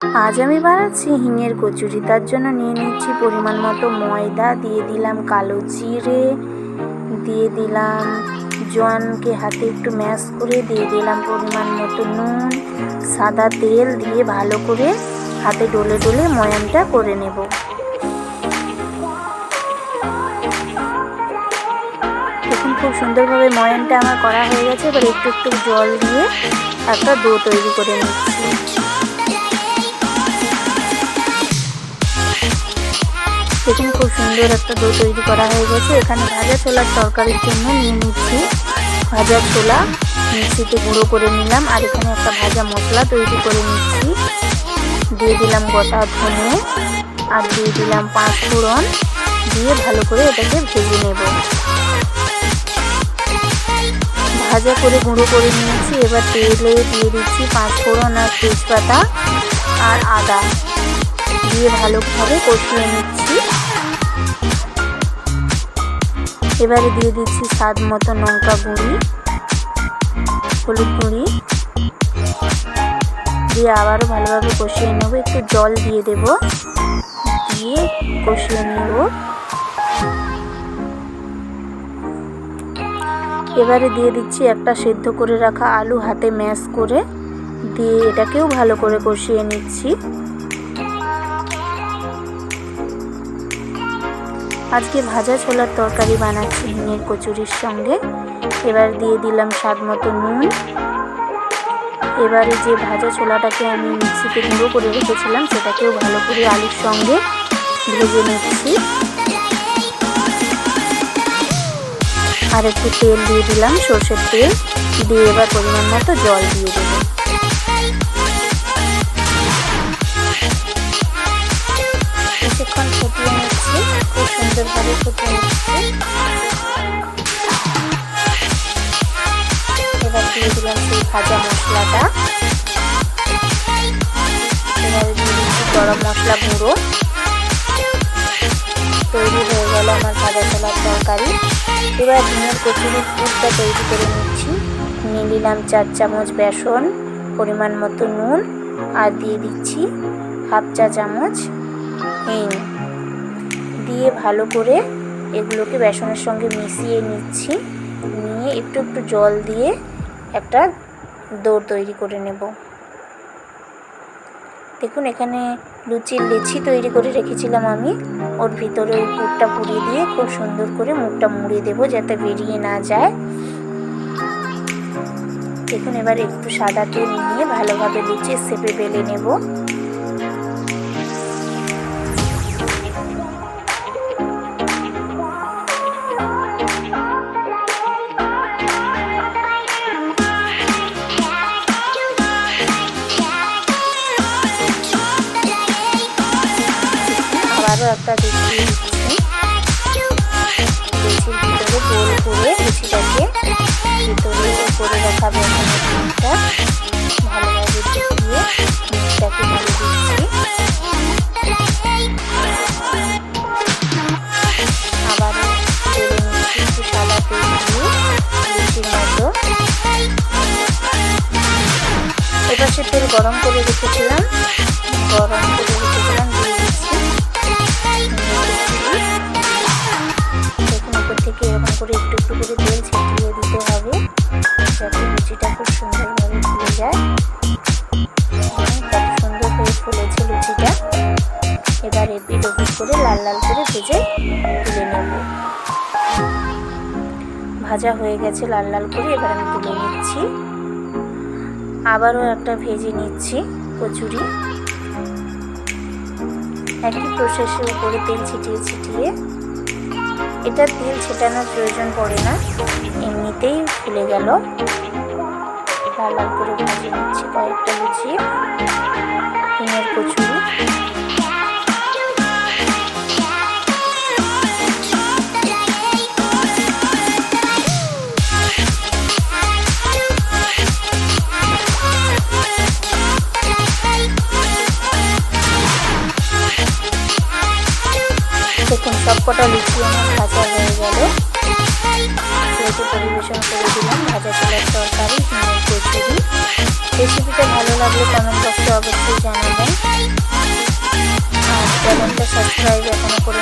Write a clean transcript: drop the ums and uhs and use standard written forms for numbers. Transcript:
আজ আমি বানাচ্ছি হিঙের কচুরি। তার জন্য নিয়ে নিচ্ছি পরিমাণ মতো ময়দা, দিয়ে দিলাম কালো জিরে, দিয়ে দিলাম জোয়ানকে হাতে একটু ম্যাশ করে, দিয়ে দিলাম পরিমাণ মতো নুন, সাদা তেল দিয়ে ভালো করে হাতে ডলে ডলে ময়ামটা করে নেব। দেখুন খুব সুন্দরভাবে ময়ামটা আমার করা হয়ে গেছে। এবার একটু একটু জল দিয়ে একটা ডো তৈরি করে নিচ্ছি। দেখুন খুব সুন্দর একটা ডো তৈরি করা হয়ে গেছে। এখানে ভাজা ছোলার তরকারির জন্য নিয়ে নিচ্ছি ভাজা ছোলা, মিক্সিতে গুঁড়ো করে নিলাম। আর এখানে একটা ভাজা মশলা তৈরি করে নিচ্ছি। দিয়ে দিলাম গোটা ধনে, আর দিয়ে দিলাম 5 ফোড়ন, দিয়ে ভালো করে এটাকে ভেজে নেব। ভাজা করে গুঁড়ো করে নিয়েছি। এবার তেলে দিয়ে দিচ্ছি 5 ফোড়ন আর তেজপাতা আর আদা, দিয়ে ভালোভাবে কষিয়ে নিচ্ছি। এবারে দিয়ে দিচ্ছি স্বাদ মতো লঙ্কা গুঁড়ি, হলুদ গুঁড়ি, দিয়ে আবারও ভালোভাবে কষিয়ে নেব। একটু জল দিয়ে দেব, দিয়ে কষিয়ে নেব। এবারে দিয়ে দিচ্ছি একটা সেদ্ধ করে রাখা আলু হাতে ম্যাশ করে, দিয়ে এটাকেও ভালো করে কষিয়ে নিচ্ছি। আজকে ভাজা ছোলার তরকারি বানাচ্ছি হিঙের কচুরির সঙ্গে। এবার দিয়ে দিলাম স্বাদ মতো নুন। এবারে যে ভাজা ছোলাটাকে আমি মিক্সিতে গুঁড়ো করে রেখেছিলাম সেটাকেও ভালো করে আলুর সঙ্গে ভেজে নিচ্ছি। আর একটু তেল দিয়ে দিলাম, সর্ষের তেল দিয়ে এবার পরিমাণ মতো জল দিয়ে দেবো। কিছুক্ষণ ফুটিয়ে নিচ্ছি, খুব সুন্দরভাবে ফুটিয়ে নিচ্ছি। এবার দিয়ে দিলাম সেই ভাজা মশলাটা। এবারে দিয়ে দিচ্ছি গরম মশলা গুঁড়ো। তৈরি হয়ে গেল আমার ভাজা ছোলার তরকারি। এবার হিঙের কচুরির পুরটা তৈরি করে নিচ্ছি। নিয়ে নিলাম 4 চামচ বেসন, পরিমাণ মতো নুন, আর দিয়ে দিচ্ছি হাফ চা চামচ হিং, দিয়ে ভালো করে এগুলোকে বেসনের সঙ্গে মিশিয়ে নিচ্ছি। নিয়ে একটু একটু জল দিয়ে একটা ডো তৈরি করে নেব। দেখুন এখানে লুচির লেচি তৈরি করে রেখেছিলাম আমি, ওর ভিতরে ওই পুরটা পুড়িয়ে দিয়ে খুব সুন্দর করে মুখটা মুড়ে দেবো যাতে বেরিয়ে না যায়। দেখুন এবার একটু সাদা তেল নিয়ে ভালোভাবে লুচির শেপে বেলে নেব। আবারও একটা দেখিয়ে দিচ্ছি। লুচির ভিতরে গোল করে লুচিটাকে ভিতরে করে রাখা বেসনের পুরটা ভালোভাবে ঢুকিয়ে মুখটাকে ভরে দিচ্ছি। আবারও বেলে নিচ্ছি একটু সাদা তেল দিয়ে লুচির মতো। এপাশে তেল গরম করে রেখেছিলাম দিয়ে দিচ্ছি। দেখুন উপর থেকে এরকম করে একটু একটু করে তেল ছিটিয়ে দিতে হবে যাতে লুচিটা খুব সুন্দরভাবে ফুলে যায়। কত সুন্দর করে ফুলেছে লুচিটা। এবার এপিট ওপিট করে লাল লাল করে ভেজে তুলে নেব। ভাজা হয়ে গেছে লাল লাল করে, এবার আমি তুলে নিচ্ছি। আবারও একটা ভেজে নিচ্ছি কচুরি। একই প্রসেসের উপরে তেল ছিটিয়ে ছিটিয়ে, এটা তেল ছেটানোর প্রয়োজন পড়ে না, এমনিতেই ফুলে গেল। লাল লাল করে ভেজে নিচ্ছি কয়েকটা লুচি হিঙের কচুরি। দেখুন সবকটা লুচি আমার ভাজা হয়ে গেল। প্লেটে পরিবেশন করে দিলাম ভাজা ছোলার তরকারি, হিঙের কচুরি। রেসিপিটা ভালো লাগলে কমেন্ট বক্সে অবশ্যই জানাবেন। আর চ্যানেলটা সাবস্ক্রাইব এখনো করে